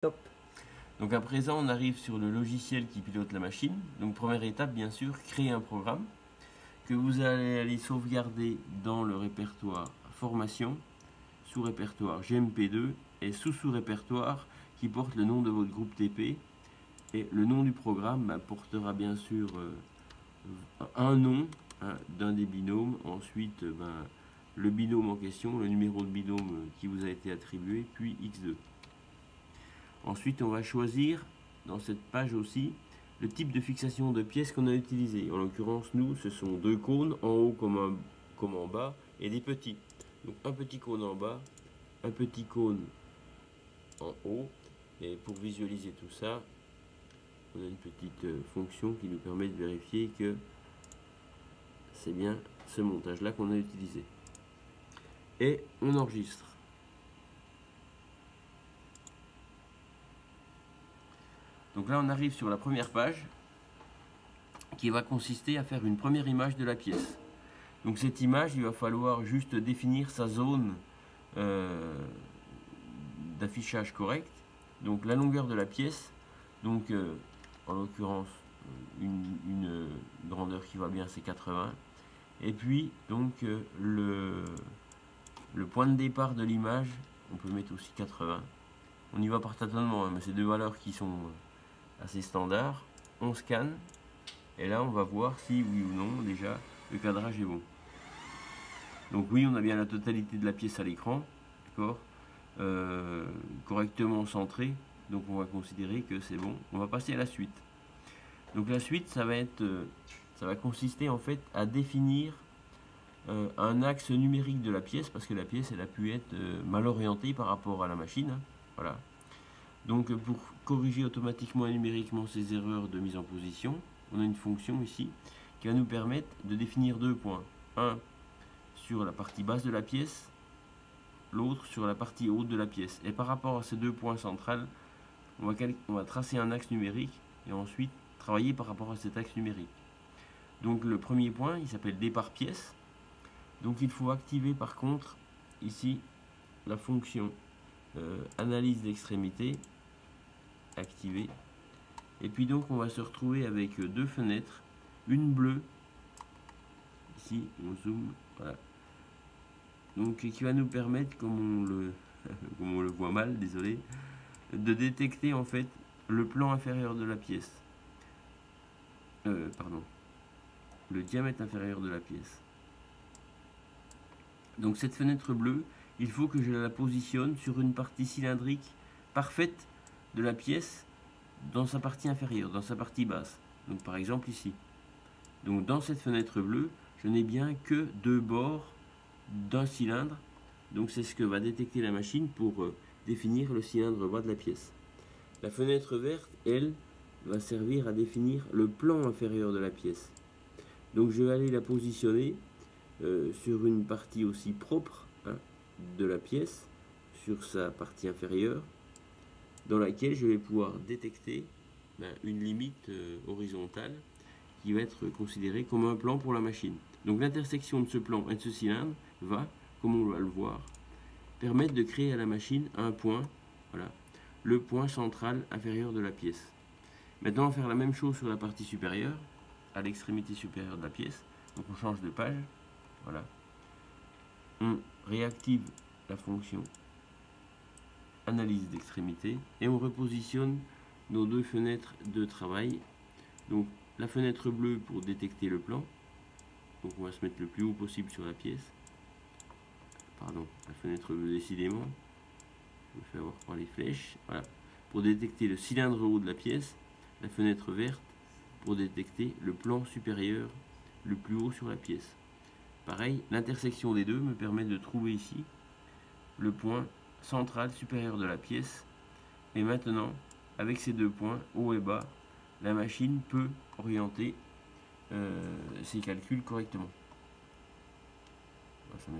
Top. Donc à présent, on arrive sur le logiciel qui pilote la machine. Donc première étape, bien sûr, créer un programme que vous allez aller sauvegarder dans le répertoire formation, sous-répertoire GMP2 et sous-répertoire qui porte le nom de votre groupe TP. Et le nom du programme portera bien sûr un nom d'un des binômes. Ensuite, le binôme en question, le numéro de binôme qui vous a été attribué, puis X2. Ensuite, on va choisir dans cette page aussi le type de fixation de pièces qu'on a utilisé. En l'occurrence, nous, ce sont deux cônes, en haut comme en bas, et des petits. Donc un petit cône en bas, un petit cône en haut. Et pour visualiser tout ça, on a une petite fonction qui nous permet de vérifier que c'est bien ce montage-là qu'on a utilisé. Et on enregistre. Donc là, on arrive sur la première page qui va consister à faire une première image de la pièce. Donc cette image, il va falloir juste définir sa zone d'affichage correct. Donc la longueur de la pièce, donc en l'occurrence une grandeur qui va bien, c'est 80. Et puis donc le point de départ de l'image, on peut mettre aussi 80. On y va par tâtonnement, mais c'est deux valeurs qui sont assez standard. On scanne et là on va voir si oui ou non déjà le cadrage est bon. Donc oui, on a bien la totalité de la pièce à l'écran, d'accord, correctement centré, donc on va considérer que c'est bon. On va passer à la suite. Donc la suite, ça va consister en fait à définir un axe numérique de la pièce, parce que la pièce elle a pu être mal orientée par rapport à la machine, voilà. Donc pour corriger automatiquement et numériquement ces erreurs de mise en position, on a une fonction ici qui va nous permettre de définir deux points. Un sur la partie basse de la pièce, l'autre sur la partie haute de la pièce. Et par rapport à ces deux points centrales, on va tracer un axe numérique et ensuite travailler par rapport à cet axe numérique. Donc le premier point, il s'appelle départ pièce. Donc il faut activer par contre ici la fonction analyse d'extrémité, activée. Et puis donc on va se retrouver avec deux fenêtres, une bleue, ici on zoome, voilà. Donc qui va nous permettre, comme on le voit mal, désolé, de détecter en fait le plan inférieur de la pièce. Pardon, le diamètre inférieur de la pièce. Donc cette fenêtre bleue, il faut que je la positionne sur une partie cylindrique parfaite de la pièce dans sa partie inférieure, dans sa partie basse. Donc par exemple ici. Donc dans cette fenêtre bleue, je n'ai bien que deux bords d'un cylindre. Donc c'est ce que va détecter la machine pour définir le cylindre bas de la pièce. La fenêtre verte, elle, va servir à définir le plan inférieur de la pièce. Donc je vais aller la positionner sur une partie aussi propre de la pièce, sur sa partie inférieure, dans laquelle je vais pouvoir détecter une limite horizontale qui va être considérée comme un plan pour la machine. Donc l'intersection de ce plan et de ce cylindre va, comme on va le voir, permettre de créer à la machine un point, voilà, le point central inférieur de la pièce. Maintenant, on va faire la même chose sur la partie supérieure, à l'extrémité supérieure de la pièce. Donc on change de page, voilà. On réactive la fonction analyse d'extrémité et on repositionne nos deux fenêtres de travail. Donc la fenêtre bleue pour détecter le plan. Donc on va se mettre le plus haut possible sur la pièce. Pardon, la fenêtre bleue décidément. Je me fais avoir par les flèches. Voilà. Pour détecter le cylindre haut de la pièce. La fenêtre verte pour détecter le plan supérieur le plus haut sur la pièce. Pareil, l'intersection des deux me permet de trouver ici le point central supérieur de la pièce. Et maintenant, avec ces deux points, haut et bas, la machine peut orienter ses calculs correctement. Ça